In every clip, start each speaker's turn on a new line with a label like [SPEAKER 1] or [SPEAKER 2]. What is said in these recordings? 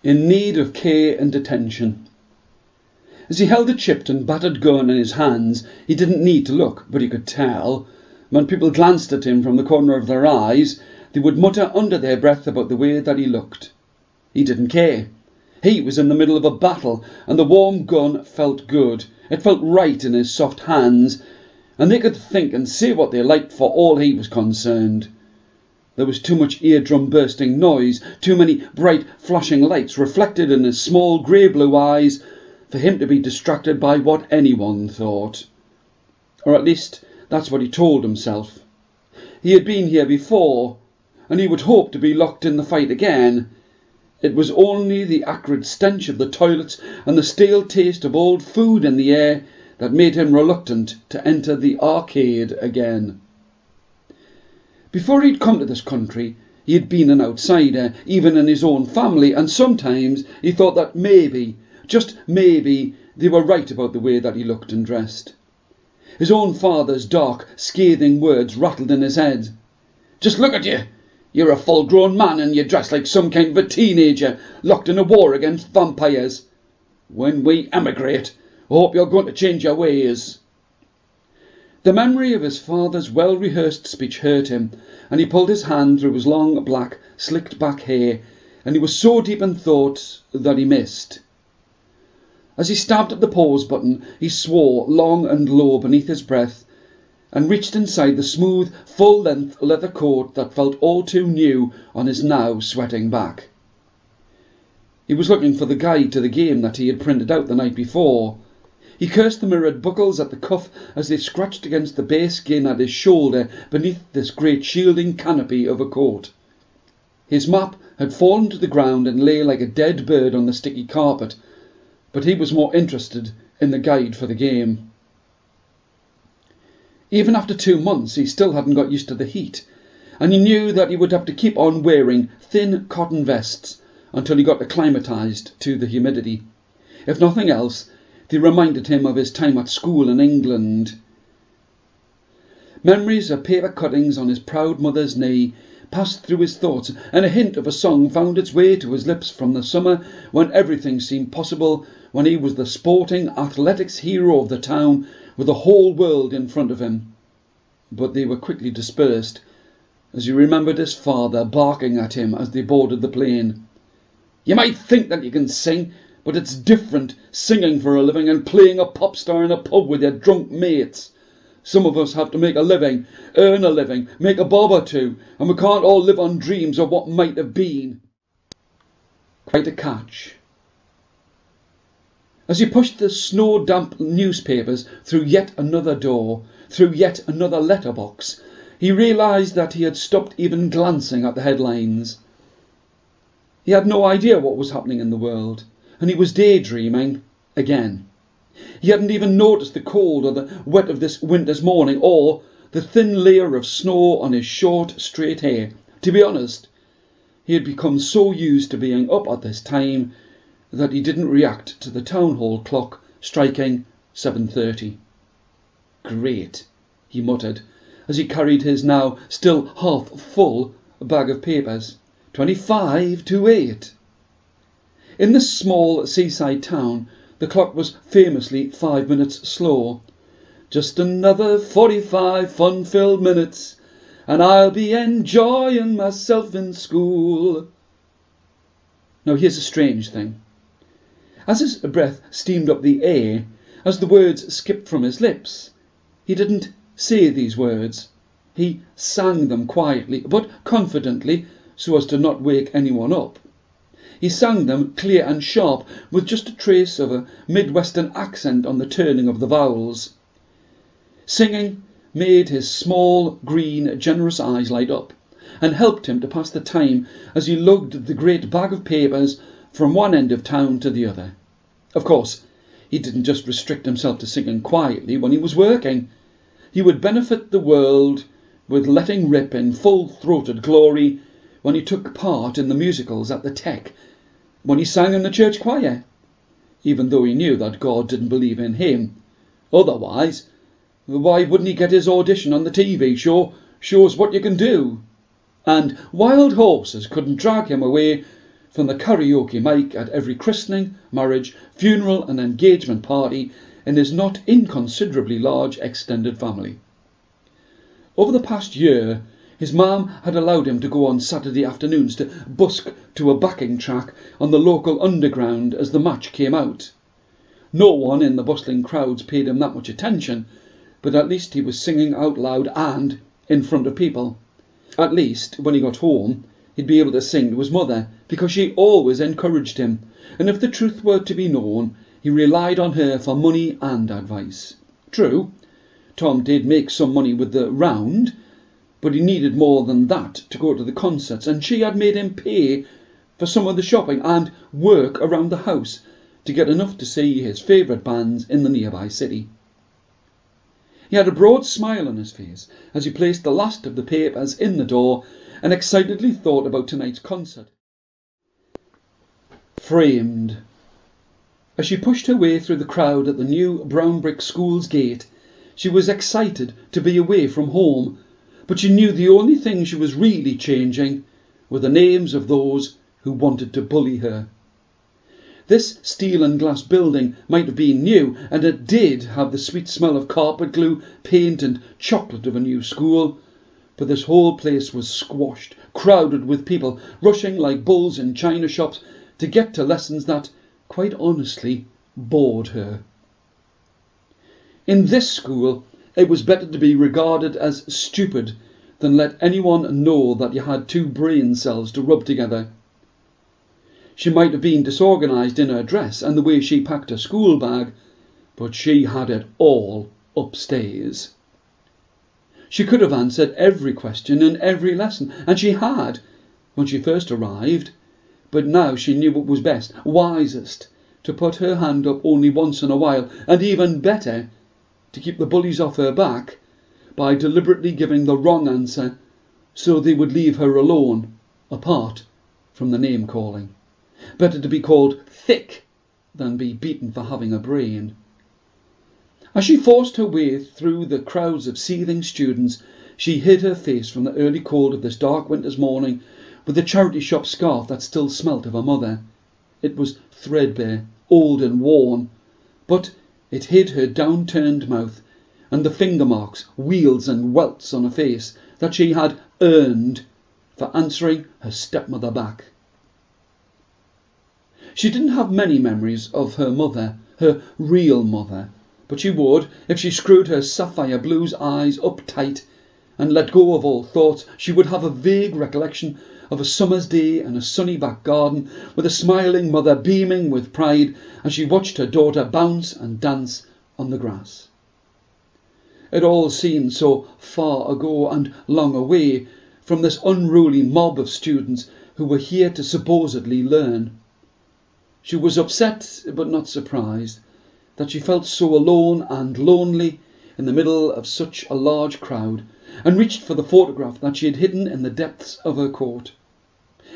[SPEAKER 1] in need of care and attention. As he held the chipped and battered gun in his hands, he didn't need to look, but he could tell. When people glanced at him from the corner of their eyes, they would mutter under their breath about the way that he looked. He didn't care. He was in the middle of a battle, and the warm gun felt good. It felt right in his soft hands, and they could think and say what they liked for all he was concerned. There was too much eardrum-bursting noise, too many bright flashing lights reflected in his small grey-blue eyes, for him to be distracted by what anyone thought. Or at least, that's what he told himself. He had been here before, and he would hope to be locked in the fight again. It was only the acrid stench of the toilets and the stale taste of old food in the air that made him reluctant to enter the arcade again. Before he'd come to this country, he had been an outsider, even in his own family, and sometimes he thought that maybe, just maybe, they were right about the way that he looked and dressed. His own father's dark, scathing words rattled in his head. "Just look at you! You're a full-grown man and you dress like some kind of a teenager locked in a war against vampires. When we emigrate, I hope you're going to change your ways." The memory of his father's well-rehearsed speech hurt him, and he pulled his hand through his long, black, slicked-back hair, and he was so deep in thought that he missed. As he stabbed at the pause button, he swore long and low beneath his breath, and reached inside the smooth, full-length leather coat that felt all too new on his now sweating back. He was looking for the guide to the game that he had printed out the night before. He cursed the mirrored buckles at the cuff as they scratched against the bare skin at his shoulder beneath this great shielding canopy of a coat. His map had fallen to the ground and lay like a dead bird on the sticky carpet, but he was more interested in the guide for the game. Even after 2 months, he still hadn't got used to the heat, and he knew that he would have to keep on wearing thin cotton vests until he got acclimatised to the humidity. If nothing else, they reminded him of his time at school in England. Memories of paper cuttings on his proud mother's knee passed through his thoughts, and a hint of a song found its way to his lips from the summer when everything seemed possible, when he was the sporting athletics hero of the town with the whole world in front of him. But they were quickly dispersed as he remembered his father barking at him as they boarded the plane. "You might think that you can sing, but it's different singing for a living and playing a pop star in a pub with your drunk mates. Some of us have to make a living, earn a living, make a bob or two, and we can't all live on dreams of what might have been." Quite a catch. As he pushed the snow-damp newspapers through yet another door, through yet another letterbox, he realised that he had stopped even glancing at the headlines. He had no idea what was happening in the world, and he was daydreaming again. He hadn't even noticed the cold or the wet of this winter's morning, or the thin layer of snow on his short, straight hair. To be honest, he had become so used to being up at this time that he didn't react to the town hall clock striking 7:30. "Great," he muttered, as he carried his now still half-full bag of papers. 25 to 8. In this small seaside town, the clock was famously 5 minutes slow. "Just another 45 fun-filled minutes, and I'll be enjoying myself in school." Now here's a strange thing. As his breath steamed up the air, as the words skipped from his lips, he didn't say these words. He sang them quietly, but confidently, so as to not wake anyone up. He sang them clear and sharp, with just a trace of a Midwestern accent on the turning of the vowels. Singing made his small, green, generous eyes light up, and helped him to pass the time as he lugged the great bag of papers from one end of town to the other. Of course, he didn't just restrict himself to singing quietly when he was working. He would benefit the world with letting rip in full-throated glory when he took part in the musicals at the Tech, when he sang in the church choir, even though he knew that God didn't believe in him. Otherwise, why wouldn't he get his audition on the TV show, Show Us What You Can Do? And wild horses couldn't drag him away from the karaoke mic at every christening, marriage, funeral and engagement party in his not inconsiderably large extended family. Over the past year, his mum had allowed him to go on Saturday afternoons to busk to a backing track on the local underground as the match came out. No one in the bustling crowds paid him that much attention, but at least he was singing out loud and in front of people. At least, when he got home, he'd be able to sing to his mother, because she always encouraged him, and if the truth were to be known, he relied on her for money and advice. True, Tom did make some money with the round, but he needed more than that to go to the concerts, and she had made him pay for some of the shopping and work around the house to get enough to see his favourite bands in the nearby city. He had a broad smile on his face as he placed the last of the papers in the door and excitedly thought about tonight's concert. Framed. As she pushed her way through the crowd at the new brown brick school's gate, she was excited to be away from home, but she knew the only thing she was really changing were the names of those who wanted to bully her. This steel and glass building might have been new, and it did have the sweet smell of carpet glue, paint and chocolate of a new school, but this whole place was squashed, crowded with people rushing like bulls in china shops to get to lessons that, quite honestly, bored her. In this school, it was better to be regarded as stupid than let anyone know that you had two brain cells to rub together. She might have been disorganised in her dress and the way she packed her school bag, but she had it all upstairs. She could have answered every question in every lesson, and she had when she first arrived, but now she knew what was best, wisest, to put her hand up only once in a while, and even better, to keep the bullies off her back by deliberately giving the wrong answer so they would leave her alone, apart from the name-calling. Better to be called thick than be beaten for having a brain. As she forced her way through the crowds of seething students, she hid her face from the early cold of this dark winter's morning with the charity shop scarf that still smelt of her mother. It was threadbare, old and worn, but it hid her downturned mouth and the finger marks, wheals and welts on her face that she had earned for answering her stepmother back. She didn't have many memories of her mother, her real mother, but she would, if she screwed her sapphire blues eyes up tight and let go of all thoughts, she would have a vague recollection of a summer's day in a sunny back garden with a smiling mother beaming with pride as she watched her daughter bounce and dance on the grass. It all seemed so far ago and long away from this unruly mob of students who were here to supposedly learn. She was upset, but not surprised, that she felt so alone and lonely in the middle of such a large crowd, and reached for the photograph that she had hidden in the depths of her coat.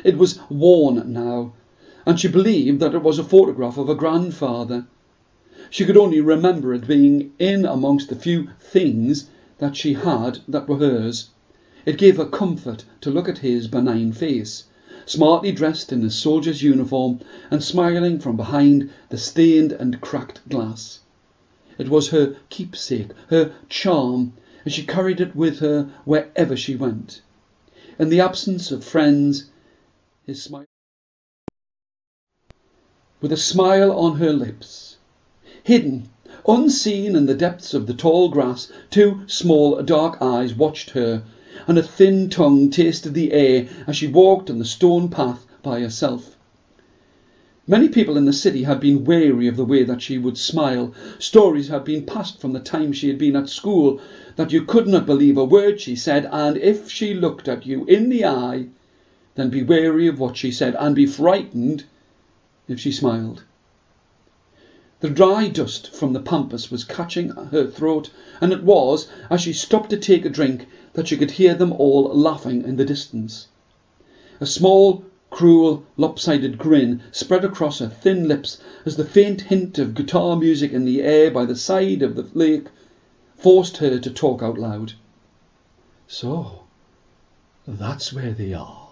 [SPEAKER 1] It was worn now, and she believed that it was a photograph of her grandfather. She could only remember it being in amongst the few things that she had that were hers. It gave her comfort to look at his benign face, smartly dressed in his soldier's uniform and smiling from behind the stained and cracked glass. It was her keepsake, her charm, and she carried it with her wherever she went. In the absence of friends, his smile, with a smile on her lips. Hidden, unseen in the depths of the tall grass, two small dark eyes watched her, and a thin tongue tasted the air as she walked on the stone path by herself. Many people in the city had been wary of the way that she would smile. Stories had been passed from the time she had been at school that you could not believe a word she said, and if she looked at you in the eye, then be wary of what she said, and be frightened if she smiled. The dry dust from the pampas was catching her throat, and it was, as she stopped to take a drink, that she could hear them all laughing in the distance. A small, cruel, lopsided grin spread across her thin lips as the faint hint of guitar music in the air by the side of the lake forced her to talk out loud. "So, that's where they are."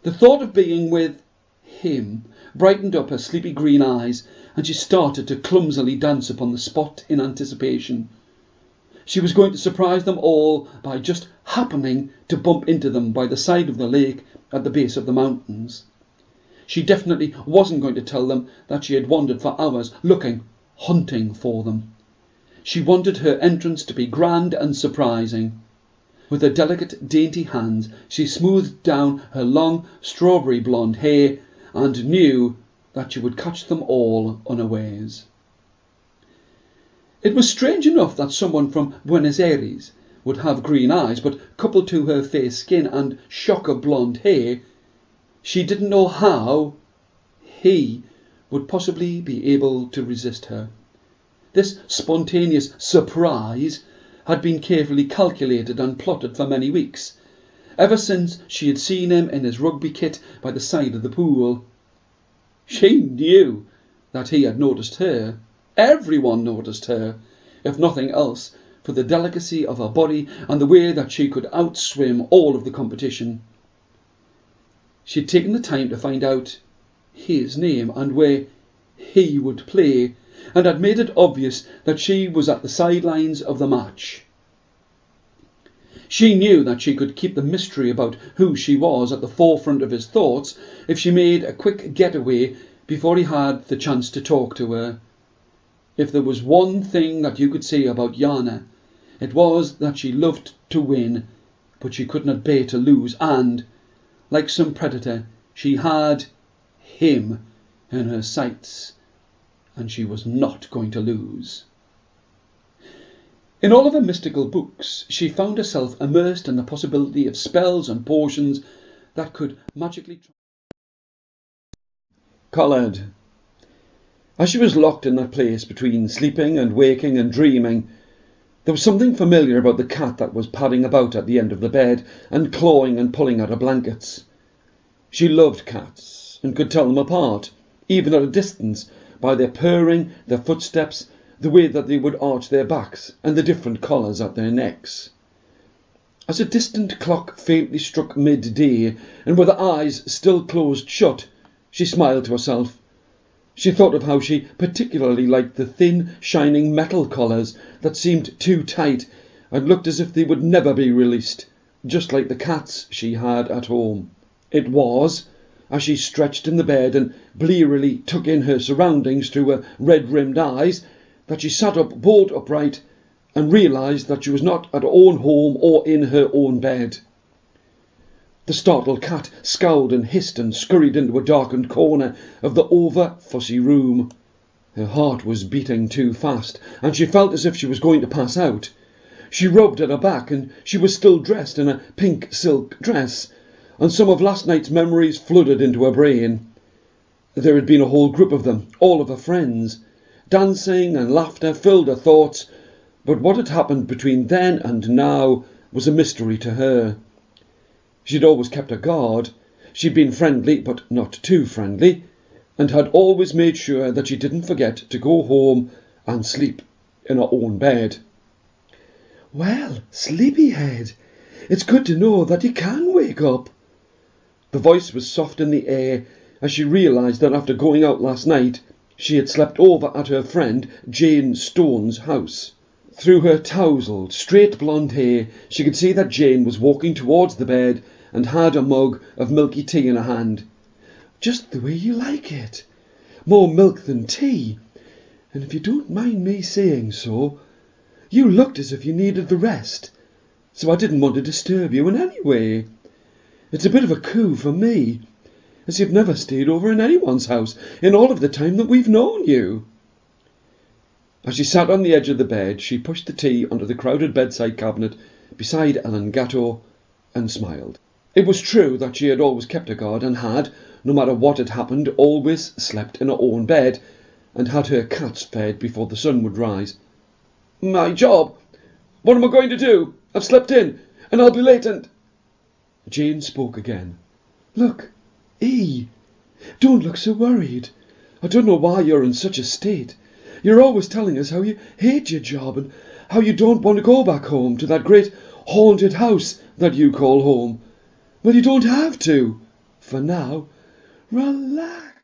[SPEAKER 1] The thought of being with him brightened up her sleepy green eyes, and she started to clumsily dance upon the spot in anticipation. She was going to surprise them all by just happening to bump into them by the side of the lake at the base of the mountains. She definitely wasn't going to tell them that she had wandered for hours looking, hunting for them. She wanted her entrance to be grand and surprising. With her delicate, dainty hands, she smoothed down her long, strawberry blonde hair and knew that she would catch them all unawares. It was strange enough that someone from Buenos Aires would have green eyes, but coupled to her fair skin and shock of blonde hair, she didn't know how he would possibly be able to resist her. This spontaneous surprise had been carefully calculated and plotted for many weeks, ever since she had seen him in his rugby kit by the side of the pool. She knew that he had noticed her. Everyone noticed her, if nothing else, for the delicacy of her body and the way that she could outswim all of the competition. She had taken the time to find out his name and where he would play, and had made it obvious that she was at the sidelines of the match. She knew that she could keep the mystery about who she was at the forefront of his thoughts if she made a quick getaway before he had the chance to talk to her. If there was one thing that you could say about Jana, it was that she loved to win, but she could not bear to lose, and, like some predator, she had him in her sights, and she was not going to lose. In all of her mystical books, she found herself immersed in the possibility of spells and potions that could magically coloured. As she was locked in that place between sleeping and waking and dreaming, there was something familiar about the cat that was padding about at the end of the bed and clawing and pulling at her blankets. She loved cats and could tell them apart, even at a distance, by their purring, their footsteps, the way that they would arch their backs, and the different collars at their necks. As a distant clock faintly struck midday, and with her eyes still closed shut, she smiled to herself. She thought of how she particularly liked the thin, shining metal collars that seemed too tight and looked as if they would never be released, just like the cats she had at home. It was, as she stretched in the bed and blearily took in her surroundings through her red-rimmed eyes, that she sat up bolt upright and realised that she was not at her own home or in her own bed. The startled cat scowled and hissed and scurried into a darkened corner of the over-fussy room. Her heart was beating too fast, and she felt as if she was going to pass out. She rubbed at her back, and she was still dressed in a pink silk dress, and some of last night's memories flooded into her brain. There had been a whole group of them, all of her friends. Dancing and laughter filled her thoughts, but what had happened between then and now was a mystery to her. She'd always kept her guard. She'd been friendly, but not too friendly, and had always made sure that she didn't forget to go home and sleep in her own bed. "Well, sleepyhead, it's good to know that you can wake up." The voice was soft in the air as she realised that after going out last night, she had slept over at her friend Jane Stone's house. Through her tousled, straight blonde hair, she could see that Jane was walking towards the bed and had a mug of milky tea in her hand. "Just the way you like it. More milk than tea. And if you don't mind me saying so, you looked as if you needed the rest, so I didn't want to disturb you in any way. It's a bit of a coup for me, as you've never stayed over in anyone's house in all of the time that we've known you." As she sat on the edge of the bed, she pushed the tea onto the crowded bedside cabinet beside Ellen Gatto and smiled. It was true that she had always kept her guard and had, no matter what had happened, always slept in her own bed and had her cats fed before the sun would rise. "My job? What am I going to do? I've slept in, and I'll be late and—" Jane spoke again. "Look, E, don't look so worried. I don't know why you're in such a state. You're always telling us how you hate your job and how you don't want to go back home to that great haunted house that you call home. Well, you don't have to.
[SPEAKER 2] For now, relax.